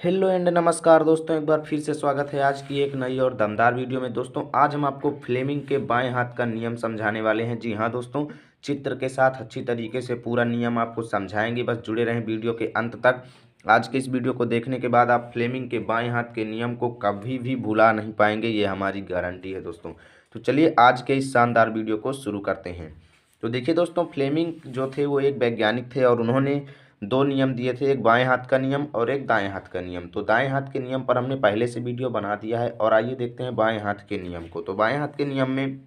Hello and नमस्कार दोस्तों, एक बार फिर से स्वागत है आज की एक नई और दमदार वीडियो में। दोस्तों आज हम आपको फ्लेमिंग के बाएं हाथ का नियम समझाने वाले हैं। जी हाँ दोस्तों, चित्र के साथ अच्छी तरीके से पूरा नियम आपको समझाएंगे, बस जुड़े रहें वीडियो के अंत तक। आज के इस वीडियो को देखने के बाद आप फ्लेमिंग के बाएं हाथ के नियम को कभी भी भुला नहीं पाएंगे, ये हमारी गारंटी है दोस्तों। तो चलिए आज के इस शानदार वीडियो को शुरू करते हैं। तो देखिए दोस्तों, फ्लेमिंग जो थे वो एक वैज्ञानिक थे और उन्होंने दो नियम दिए थे, एक बाएं हाथ का नियम और एक दाएं हाथ का नियम। तो दाएं हाथ के नियम पर हमने पहले से वीडियो बना दिया है और आइए देखते हैं बाएं हाथ के नियम को। तो बाएं हाथ के नियम में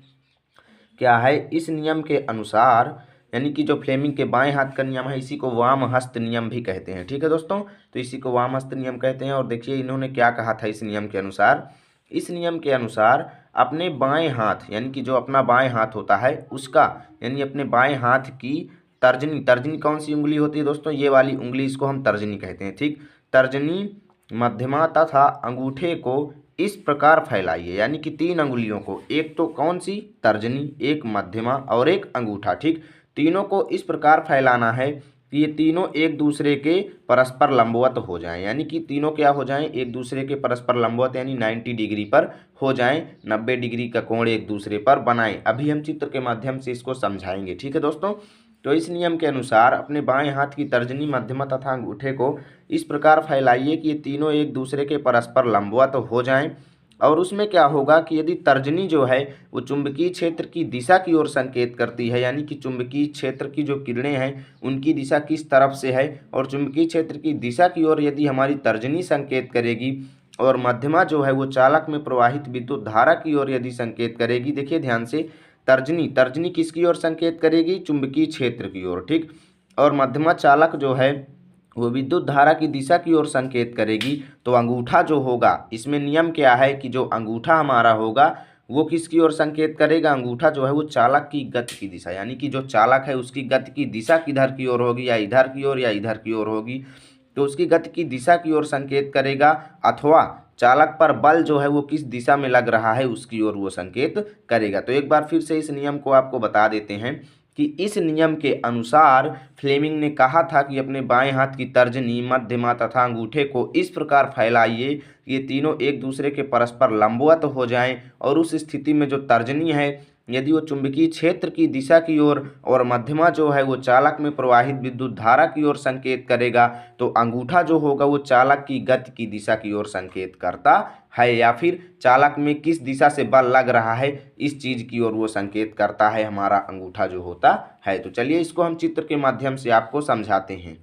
क्या है, इस नियम के अनुसार यानी कि जो फ्लेमिंग के बाएं हाथ का नियम है इसी को वाम हस्त नियम भी कहते हैं। ठीक है दोस्तों, तो इसी को वाम हस्त नियम कहते हैं। और देखिए इन्होंने क्या कहा था इस नियम के अनुसार। इस नियम के अनुसार अपने बाएं हाथ यानी कि जो अपना बाएं हाथ होता है उसका यानी अपने बाएं हाथ की तर्जनी, तर्जनी कौन सी उंगली होती है दोस्तों, ये वाली उंगली, इसको हम तर्जनी कहते हैं। ठीक, तर्जनी, मध्यमा तथा अंगूठे को इस प्रकार फैलाइए, यानी कि तीन अंगुलियों को, एक तो कौन सी, तर्जनी, एक मध्यमा और एक अंगूठा। ठीक, तीनों को इस प्रकार फैलाना है कि ये तीनों एक दूसरे के परस्पर लंबवत हो जाएं, यानी कि तीनों क्या हो जाएं, एक दूसरे के परस्पर लंबवत यानी 90 डिग्री पर हो जाएं, 90 डिग्री का कोण एक दूसरे पर बनाएं। अभी हम चित्र के माध्यम से इसको समझाएंगे। ठीक है दोस्तों, तो इस नियम के अनुसार अपने बाएं हाथ की तर्जनी, मध्यमा तथा अंगूठे को इस प्रकार फैलाइए कि ये तीनों एक दूसरे के परस्पर लंबवत हो जाएं। और उसमें क्या होगा कि यदि तर्जनी जो है वो चुंबकीय क्षेत्र की दिशा की ओर संकेत करती है, यानी कि चुंबकीय क्षेत्र की जो किरणें हैं उनकी दिशा किस तरफ से है, और चुंबकीय क्षेत्र की दिशा की ओर यदि हमारी तर्जनी संकेत करेगी और मध्यमा जो है वो चालक में प्रवाहित विद्युत धारा की ओर यदि संकेत करेगी। देखिए ध्यान से, तर्जनी, तर्जनी किसकी ओर संकेत करेगी, चुंबकीय क्षेत्र की ओर। ठीक, और मध्यमा चालक जो है वो विद्युत धारा की दिशा की ओर संकेत करेगी। तो अंगूठा जो होगा, इसमें नियम क्या है कि जो अंगूठा हमारा होगा वो किसकी ओर संकेत करेगा, अंगूठा जो है वो चालक की गति की दिशा, यानी कि जो चालक है उसकी गति की दिशा किधर की ओर होगी, या इधर की ओर या इधर की ओर होगी, तो उसकी गति की दिशा की ओर संकेत करेगा। अथवा चालक पर बल जो है वो किस दिशा में लग रहा है उसकी ओर वो संकेत करेगा। तो एक बार फिर से इस नियम को आपको बता देते हैं कि इस नियम के अनुसार फ्लेमिंग ने कहा था कि अपने बाएं हाथ की तर्जनी, मध्यमा तथा अंगूठे को इस प्रकार फैलाइए ये तीनों एक दूसरे के परस्पर लंबवत हो जाएं, और उस स्थिति में जो तर्जनी है यदि वो चुंबकीय क्षेत्र की दिशा की ओर और मध्यमा जो है वो चालक में प्रवाहित विद्युत धारा की ओर संकेत करेगा, तो अंगूठा जो होगा वो चालक की गति की दिशा की ओर संकेत करता है, या फिर चालक में किस दिशा से बल लग रहा है इस चीज की ओर वो संकेत करता है हमारा अंगूठा जो होता है। तो चलिए इसको हम चित्र के माध्यम से आपको समझाते हैं।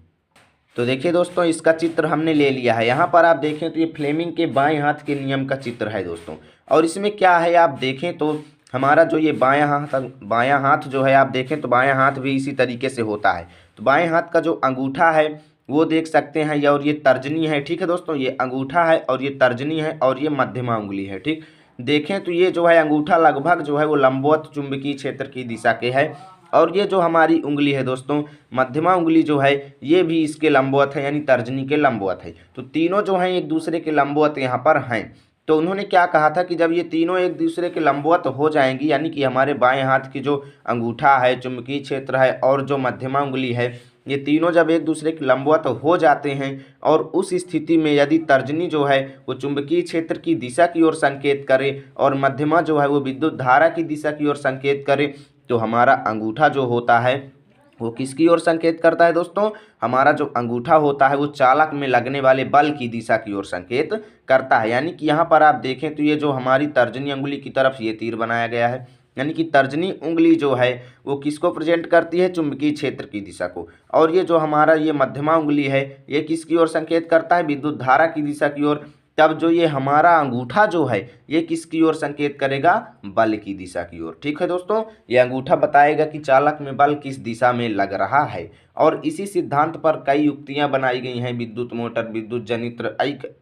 तो देखिए दोस्तों, इसका चित्र हमने ले लिया है। यहाँ पर आप देखें तो ये फ्लेमिंग के बाएं हाथ के नियम का चित्र है दोस्तों। और इसमें क्या है आप देखें तो हमारा जो ये बायां हाथ जो है आप देखें तो बायां हाथ भी इसी तरीके से होता है। तो बाएं हाथ का जो अंगूठा है वो देख सकते हैं, और ये तर्जनी है। ठीक है दोस्तों, ये अंगूठा है और ये तर्जनी है और ये मध्यमा उंगली है। ठीक, देखें तो ये जो है अंगूठा लगभग जो है वो लंबवत चुंबकीय क्षेत्र की दिशा के है, और ये जो हमारी उंगली है दोस्तों, मध्यमा उंगली जो है ये भी इसके लंबवत है, यानी तर्जनी के लंबवत है। तो तीनों जो हैं एक दूसरे के लंबवत यहाँ पर हैं। तो उन्होंने क्या कहा था कि जब ये तीनों एक दूसरे के लंबवत हो जाएंगी, यानी कि हमारे बाएं हाथ की जो अंगूठा है, चुंबकीय क्षेत्र है और जो मध्यमा उंगली है, ये तीनों जब एक दूसरे के लंबवत हो जाते हैं और उस स्थिति में यदि तर्जनी जो है वो चुंबकीय क्षेत्र की दिशा की ओर संकेत करे और मध्यमा जो है वो विद्युत धारा की दिशा की ओर संकेत करे, तो हमारा अंगूठा जो होता है वो किसकी ओर संकेत करता है दोस्तों, हमारा जो अंगूठा होता है वो चालक में लगने वाले बल की दिशा की ओर संकेत करता है। यानी कि यहाँ पर आप देखें तो ये जो हमारी तर्जनी उंगली की तरफ ये तीर बनाया गया है, यानी कि तर्जनी उंगली जो है वो किसको प्रेजेंट करती है, चुंबकीय क्षेत्र की दिशा को, और ये जो हमारा ये मध्यमा उंगली है ये किसकी ओर संकेत करता है, विद्युत धारा की दिशा की ओर। तब जो ये हमारा अंगूठा जो है ये किसकी ओर संकेत करेगा, बल की दिशा की ओर। ठीक है दोस्तों, ये अंगूठा बताएगा कि चालक में बल किस दिशा में लग रहा है। और इसी सिद्धांत पर कई युक्तियां बनाई गई हैं, विद्युत मोटर, विद्युत जनित्र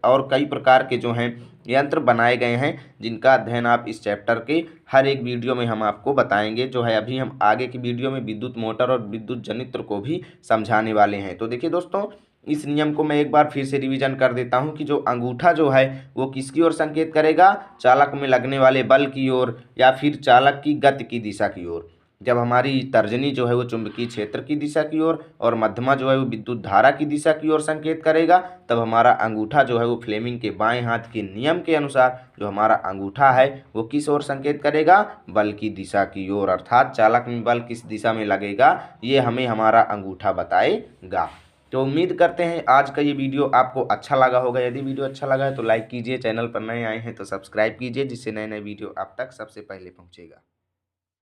और कई प्रकार के जो हैं यंत्र बनाए गए हैं, जिनका अध्ययन आप इस चैप्टर के हर एक वीडियो में हम आपको बताएंगे। जो है अभी हम आगे की वीडियो में विद्युत मोटर और विद्युत जनित्र को भी समझाने वाले हैं। तो देखिए दोस्तों, इस नियम को मैं एक बार फिर से रिवीजन कर देता हूं कि जो अंगूठा जो है वो किसकी ओर संकेत करेगा, चालक में लगने वाले बल की ओर या फिर चालक की गति की दिशा की ओर। जब हमारी तर्जनी जो है वो चुंबकीय क्षेत्र की दिशा की ओर और मध्यमा जो है वो विद्युत धारा की दिशा की ओर संकेत करेगा, तब हमारा अंगूठा जो है वो फ्लेमिंग के बाएं हाथ के नियम के अनुसार जो हमारा अंगूठा है वो किस ओर संकेत करेगा, बल की दिशा की ओर। अर्थात चालक में बल किस दिशा में लगेगा ये हमें हमारा अंगूठा बताएगा। तो उम्मीद करते हैं आज का ये वीडियो आपको अच्छा लगा होगा। यदि वीडियो अच्छा लगा है तो लाइक कीजिए, चैनल पर नए आए हैं तो सब्सक्राइब कीजिए, जिससे नए नए वीडियो आप तक सबसे पहले पहुंचेगा।